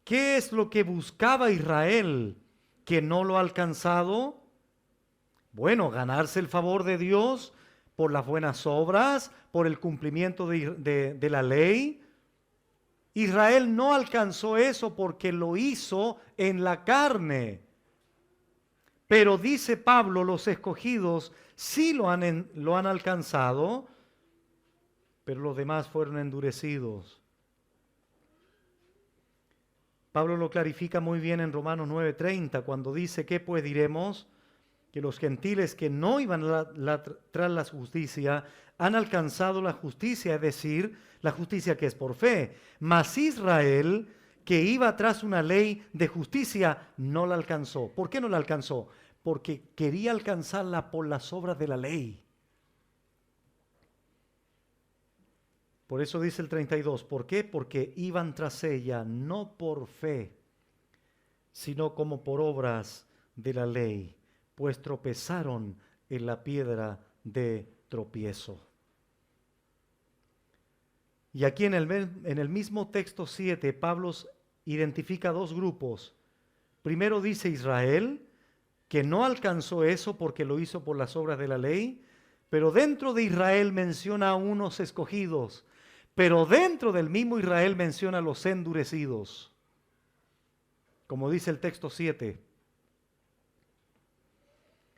¿qué es lo que buscaba Israel que no lo ha alcanzado? Bueno, ganarse el favor de Dios por las buenas obras, por el cumplimiento de la ley. Israel no alcanzó eso porque lo hizo en la carne. Pero dice Pablo, los escogidos sí lo han alcanzado, pero los demás fueron endurecidos. Pablo lo clarifica muy bien en Romanos 9:30 cuando dice que pues diremos que los gentiles que no iban tras la justicia han alcanzado la justicia, es decir, la justicia que es por fe. Mas Israel, que iba tras una ley de justicia, no la alcanzó. ¿Por qué no la alcanzó? Porque quería alcanzarla por las obras de la ley. Por eso dice el 32. ¿Por qué? Porque iban tras ella no por fe, sino como por obras de la ley, pues tropezaron en la piedra de tropiezo. Y aquí en el mismo texto 7, Pablo identifica dos grupos. Primero dice Israel, que no alcanzó eso porque lo hizo por las obras de la ley, pero dentro de Israel menciona a unos escogidos, pero dentro del mismo Israel menciona a los endurecidos. Como dice el texto 7,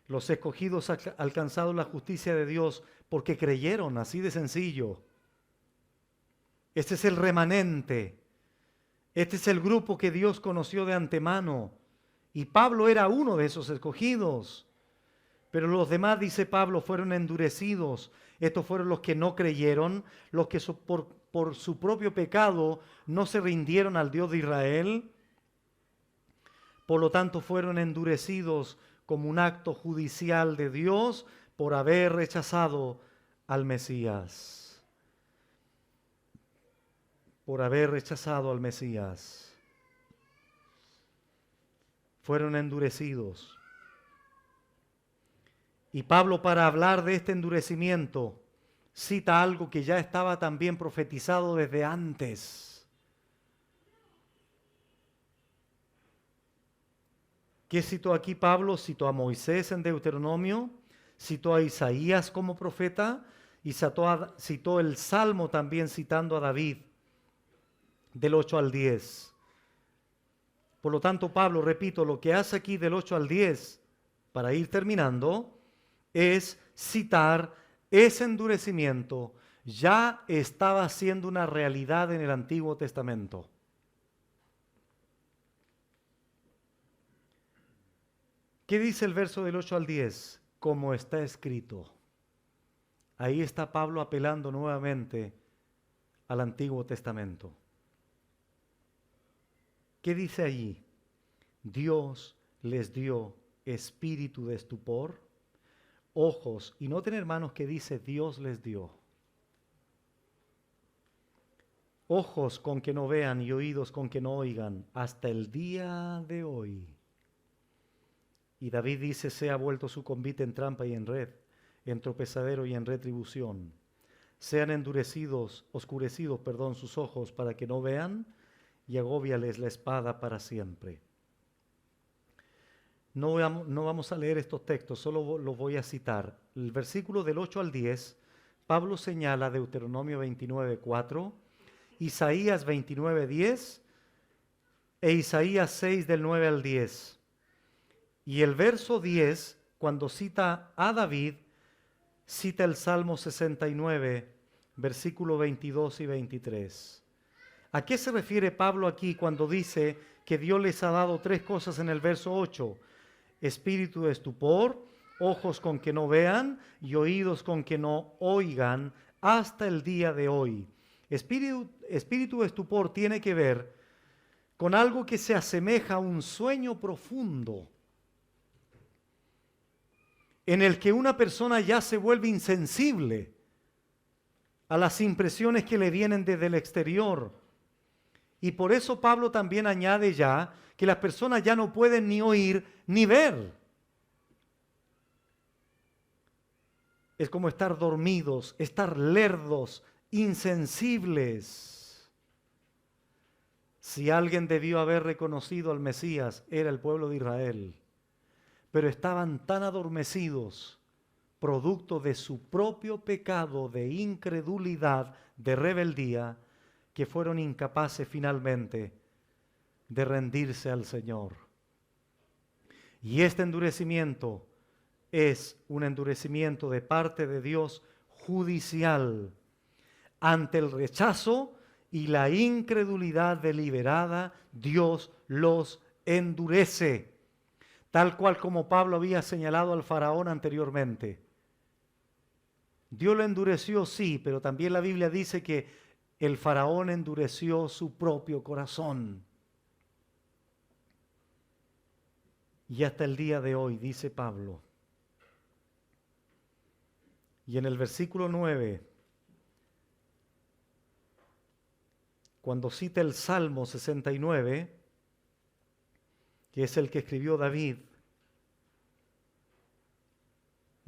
los escogidos han alcanzado la justicia de Dios porque creyeron, así de sencillo. Este es el remanente. Este es el grupo que Dios conoció de antemano. Y Pablo era uno de esos escogidos. Pero los demás, dice Pablo, fueron endurecidos. Estos fueron los que no creyeron, los que por su propio pecado no se rindieron al Dios de Israel. Por lo tanto, fueron endurecidos como un acto judicial de Dios por haber rechazado al Mesías. Por haber rechazado al Mesías. Fueron endurecidos. Y Pablo, para hablar de este endurecimiento, cita algo que ya estaba también profetizado desde antes. ¿Qué citó aquí Pablo? Citó a Moisés en Deuteronomio, citó a Isaías como profeta y citó el Salmo también citando a David, del 8 al 10. Por lo tanto, Pablo, repito, lo que hace aquí del 8 al 10, para ir terminando, es citar ese endurecimiento. Ya estaba siendo una realidad en el Antiguo Testamento. ¿Qué dice el verso del 8 al 10? Como está escrito. Ahí está Pablo apelando nuevamente al Antiguo Testamento. ¿Qué dice allí? Dios les dio espíritu de estupor, ojos, y noten hermanos que dice Dios les dio. Ojos con que no vean y oídos con que no oigan, hasta el día de hoy. Y David dice, se ha vuelto su convite en trampa y en red, en tropezadero y en retribución. Sean oscurecidos, sus ojos para que no vean, y agóbiales la espada para siempre. No vamos a leer estos textos, solo los voy a citar. El versículo del 8 al 10, Pablo señala Deuteronomio 29:4, Isaías 29:10 e Isaías 6 del 9 al 10. Y el verso 10, cuando cita a David, cita el Salmo 69, versículo 22 y 23. ¿A qué se refiere Pablo aquí cuando dice que Dios les ha dado tres cosas en el verso 8? Espíritu de estupor, ojos con que no vean y oídos con que no oigan hasta el día de hoy. Espíritu de estupor tiene que ver con algo que se asemeja a un sueño profundo, en el que una persona ya se vuelve insensible a las impresiones que le vienen desde el exterior. Y por eso Pablo también añade ya que las personas ya no pueden ni oír ni ver. Es como estar dormidos, estar lerdos, insensibles. Si alguien debió haber reconocido al Mesías, era el pueblo de Israel. Pero estaban tan adormecidos, producto de su propio pecado de incredulidad, de rebeldía, que fueron incapaces finalmente de rendirse al Señor. Y este endurecimiento es un endurecimiento de parte de Dios judicial ante el rechazo y la incredulidad deliberada. Dios los endurece, tal cual como Pablo había señalado al faraón anteriormente. Dios lo endureció, sí, pero también la Biblia dice que el faraón endureció su propio corazón. Y hasta el día de hoy, dice Pablo. Y en el versículo 9, cuando cita el Salmo 69, que es el que escribió David,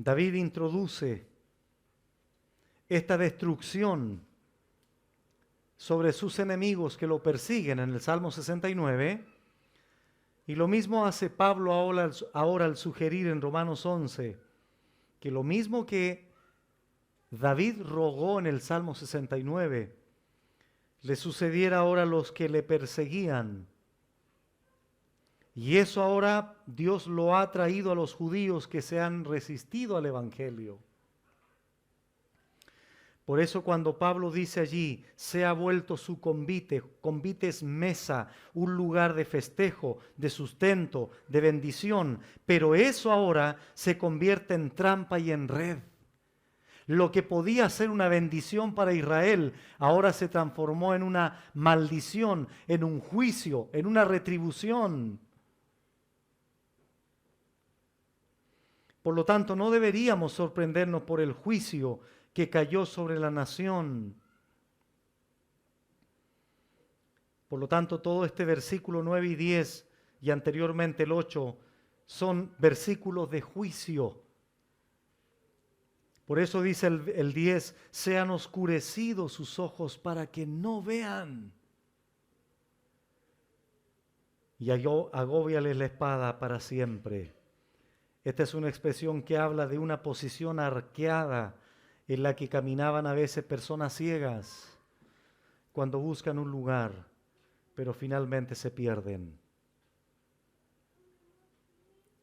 David introduce esta destrucción sobre sus enemigos que lo persiguen en el Salmo 69, y lo mismo hace Pablo ahora al sugerir en Romanos 11, que lo mismo que David rogó en el Salmo 69, le sucediera ahora a los que le perseguían. Y eso ahora Dios lo ha traído a los judíos que se han resistido al Evangelio. Por eso cuando Pablo dice allí, se ha vuelto su convite, convite es mesa, un lugar de festejo, de sustento, de bendición, pero eso ahora se convierte en trampa y en red. Lo que podía ser una bendición para Israel, ahora se transformó en una maldición, en un juicio, en una retribución. Por lo tanto, no deberíamos sorprendernos por el juicio que cayó sobre la nación. Por lo tanto, todo este versículo 9 y 10 y anteriormente el 8 son versículos de juicio. Por eso dice el 10, sean oscurecidos sus ojos para que no vean. Y agóbiales la espada para siempre. Esta es una expresión que habla de una posición arqueada en la que caminaban a veces personas ciegas cuando buscan un lugar, pero finalmente se pierden.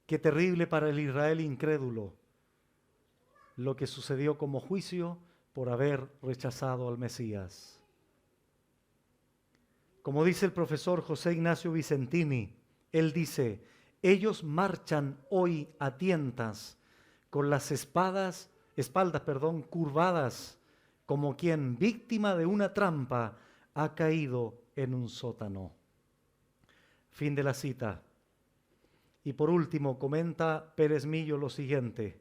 Qué terrible para el Israel incrédulo lo que sucedió como juicio por haber rechazado al Mesías. Como dice el profesor José Ignacio Vicentini, él dice, ellos marchan hoy a tientas con las espaldas curvadas, como quien víctima de una trampa ha caído en un sótano. Fin de la cita. Y por último, comenta Pérez Millo lo siguiente: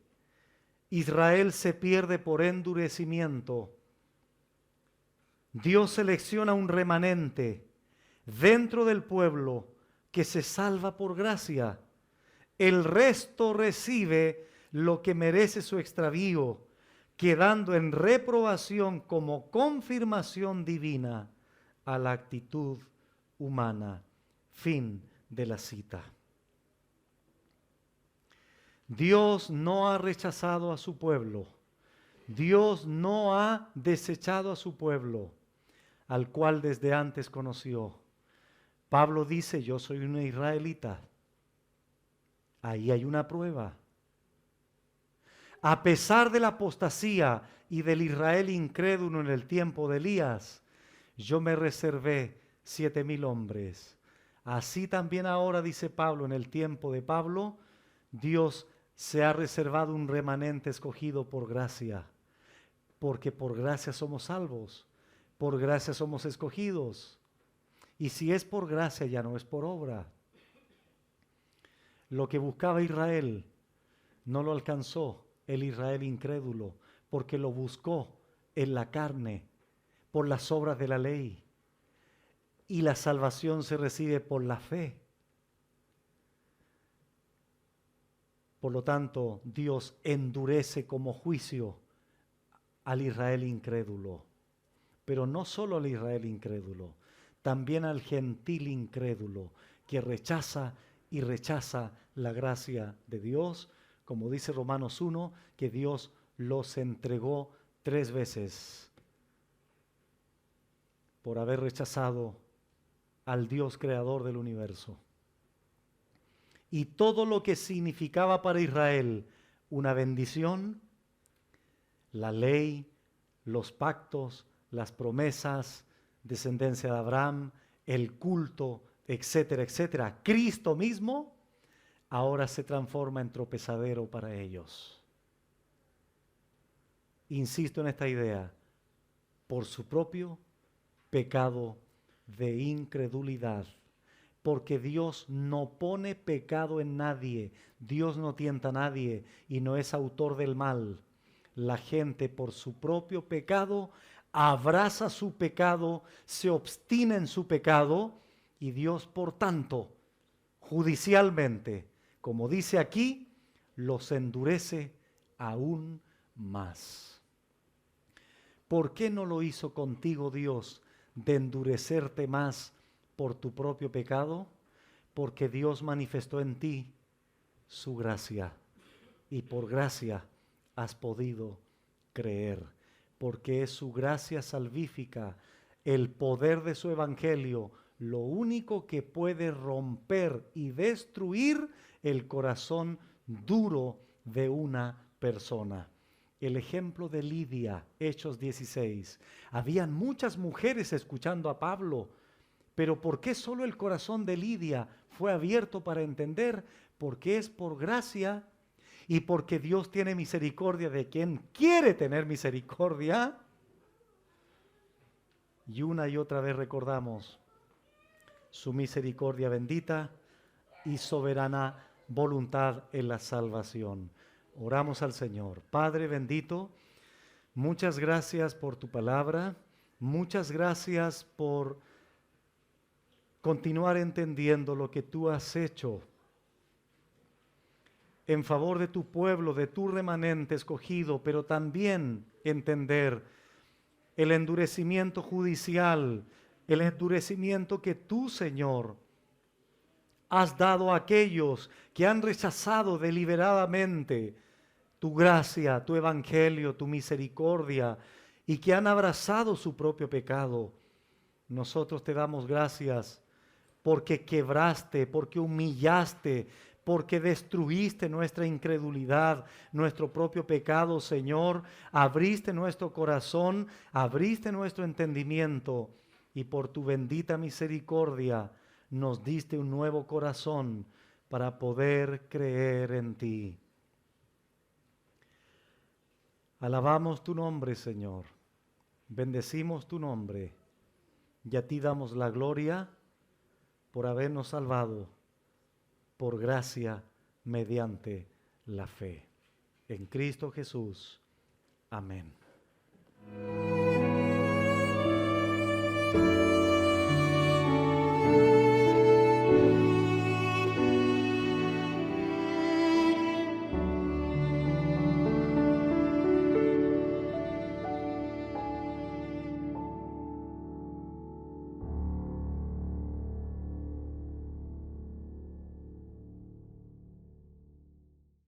Israel se pierde por endurecimiento. Dios selecciona un remanente dentro del pueblo que se salva por gracia. El resto recibe lo que merece su extravío, quedando en reprobación como confirmación divina a la actitud humana. Fin de la cita. Dios no ha rechazado a su pueblo. Dios no ha desechado a su pueblo, al cual desde antes conoció. Pablo dice, yo soy un israelita. Ahí hay una prueba. A pesar de la apostasía y del Israel incrédulo en el tiempo de Elías, yo me reservé 7,000 hombres. Así también ahora, dice Pablo, en el tiempo de Pablo, Dios se ha reservado un remanente escogido por gracia, porque por gracia somos salvos, por gracia somos escogidos. Y si es por gracia, ya no es por obra. Lo que buscaba Israel no lo alcanzó el Israel incrédulo, porque lo buscó en la carne, por las obras de la ley. Y la salvación se recibe por la fe. Por lo tanto, Dios endurece como juicio al Israel incrédulo. Pero no solo al Israel incrédulo, también al gentil incrédulo que rechaza la gracia de Dios, como dice Romanos 1, que Dios los entregó 3 veces por haber rechazado al Dios creador del universo. Y todo lo que significaba para Israel una bendición, la ley, los pactos, las promesas, descendencia de Abraham, el culto, etcétera, etcétera, Cristo mismo, ahora se transforma en tropezadero para ellos. Insisto en esta idea, por su propio pecado de incredulidad, porque Dios no pone pecado en nadie, Dios no tienta a nadie y no es autor del mal. La gente por su propio pecado abraza su pecado, se obstina en su pecado y Dios, por tanto, judicialmente, como dice aquí, los endurece aún más. ¿Por qué no lo hizo contigo Dios de endurecerte más por tu propio pecado? Porque Dios manifestó en ti su gracia y por gracia has podido creer, porque es su gracia salvífica, el poder de su evangelio, lo único que puede romper y destruir el corazón duro de una persona. El ejemplo de Lidia, Hechos 16. Habían muchas mujeres escuchando a Pablo, pero ¿por qué solo el corazón de Lidia fue abierto para entender? Porque es por gracia y porque Dios tiene misericordia de quien quiere tener misericordia. Y una y otra vez recordamos su misericordia bendita y soberana voluntad en la salvación. Oramos al Señor. Padre bendito, muchas gracias por tu palabra, muchas gracias por continuar entendiendo lo que tú has hecho en favor de tu pueblo, de tu remanente escogido, pero también entender el endurecimiento judicial, el endurecimiento que tú, Señor, has dado a aquellos que han rechazado deliberadamente tu gracia, tu evangelio, tu misericordia, y que han abrazado su propio pecado. Nosotros te damos gracias porque quebraste, porque humillaste, porque destruiste nuestra incredulidad, nuestro propio pecado, Señor. Abriste nuestro corazón, abriste nuestro entendimiento, y por tu bendita misericordia nos diste un nuevo corazón para poder creer en ti. Alabamos tu nombre, Señor. Bendecimos tu nombre. Y a ti damos la gloria por habernos salvado por gracia mediante la fe. En Cristo Jesús. Amén.